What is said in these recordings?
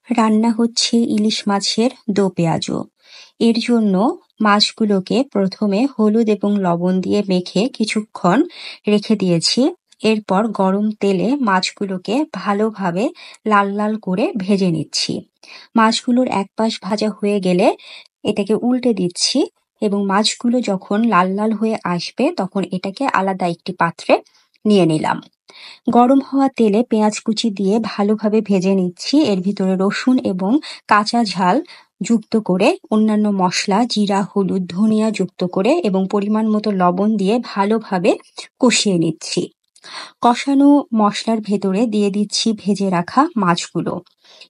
রান্না হচ্ছে ইলিশ মাছের দো পেঁয়াজু। এর জন্য মাছগুলোকে প্রথমে হলুদ এবং লবণ দিয়ে মেখে কিছুক্ষণ রেখে দিয়েছি। এরপর গরম তেলে মাছগুলোকে ভালোভাবে লাল লাল করে ভেজে নিচ্ছি। মাছগুলোর এক পাশ ভাজা হয়ে গেলে এটাকে উল্টে দিচ্ছি এবং মাছগুলো যখন লাল লাল হয়ে আসবে তখন এটাকে আলাদা একটি পাত্রে নিয়ে নিলাম। গরম হওয়া তেলে পেঁয়াজ কুচি দিয়ে ভালোভাবে ভেজে নিচ্ছি। এর ভিতরে রসুন এবং কাঁচা ঝাল যুক্ত করে অন্যান্য মশলা জিরা, হলুদ, ধনিয়া যুক্ত করে এবং পরিমাণ মতো লবণ দিয়ে ভালোভাবে কষিয়ে নিচ্ছি। কষানো মশলার ভেতরে দিয়ে দিচ্ছি ভেজে রাখা মাছগুলো।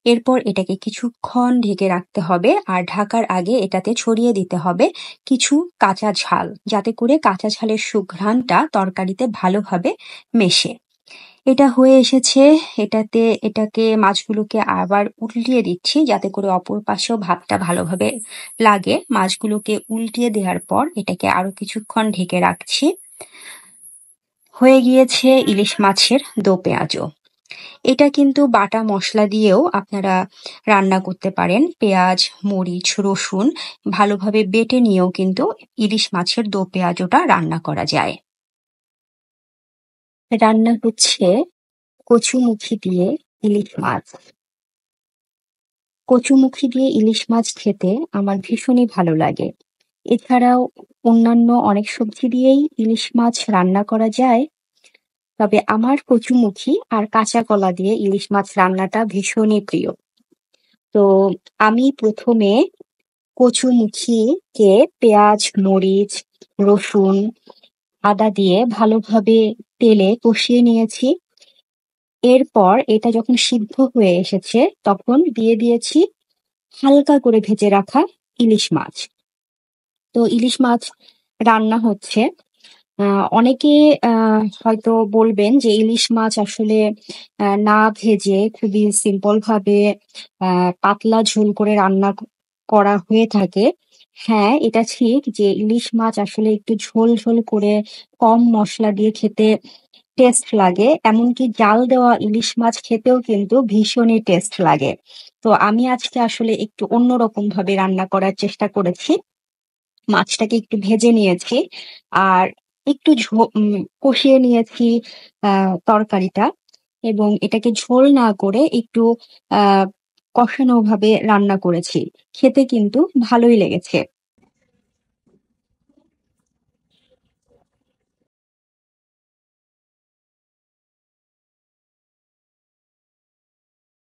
এরপর এটাকে কিছুক্ষণ ঢেকে রাখতে হবে আর ঢাকার আগে এটাতে ছড়িয়ে দিতে হবে কিছু কাঁচা ঝাল, যাতে করে কাঁচা ঝালের সুঘ্রাণটা তরকারিতে ভালোভাবে মেশে। এটা হয়ে এসেছে। এটাকে মাছগুলোকে আবার উল্টিয়ে দিচ্ছি যাতে করে অপর পাশেও ভাতটা ভালোভাবে লাগে। মাছগুলোকে উল্টিয়ে দেওয়ার পর এটাকে আরো কিছুক্ষণ ঢেকে রাখছি। হয়ে গিয়েছে ইলিশ মাছের দো পেঁয়াজু। এটা কিন্তু বাটা মশলা দিয়েও আপনারা রান্না করতে পারেন। পেঁয়াজ, মরিচ, রসুন ভালোভাবে বেটে নিয়েও কিন্তু ইলিশ মাছের দো পেঁয়াজুটা রান্না করা যায়। রান্না হচ্ছে কচুমুখী দিয়ে ইলিশ মাছ। কচুমুখী দিয়ে ইলিশ মাছ খেতে আমার ভীষণই ভালো লাগে। এছাড়াও অন্যান্য অনেক সবজি দিয়েই ইলিশ মাছ রান্না করা যায়। তবে আমার কচুমুখী আর কাঁচা কলা দিয়ে ইলিশ মাছ রান্নাটা ভীষণই প্রিয়। তো আমি প্রথমে কচুমুখীকে পেঁয়াজ, মরিচ, রসুন, আদা দিয়ে ভালোভাবে তেলে কষিয়ে নিয়েছি। এরপর এটা যখন সিদ্ধ হয়ে এসেছে তখন দিয়ে দিয়েছি হালকা করে ভেজে রাখা ইলিশ মাছ। তো ইলিশ মাছ রান্না হচ্ছে। অনেকে হয়তো বলবেন যে ইলিশ মাছ আসলে না ভেজে খুবই সিম্পল ভাবে পাতলা ঝোল করে রান্না করা হয়ে থাকে। হ্যাঁ, এটা ঠিক যে ইলিশ মাছ আসলে একটু ঝোল ঝোল করে কম মশলা দিয়ে খেতে টেস্ট লাগে। এমনকি জাল দেওয়া ইলিশ মাছ খেতেও কিন্তু ভীষণই টেস্ট লাগে। তো আমি আজকে আসলে একটু অন্যরকম ভাবে রান্না করার চেষ্টা করেছি। মাছটাকে একটু ভেজে নিয়েছি আর একটু কষিয়ে নিয়েছি তরকারিটা, এবং এটাকে ঝোল না করে একটু কষানো ভাবে রান্না করেছি। খেতে কিন্তু ভালোই লেগেছে।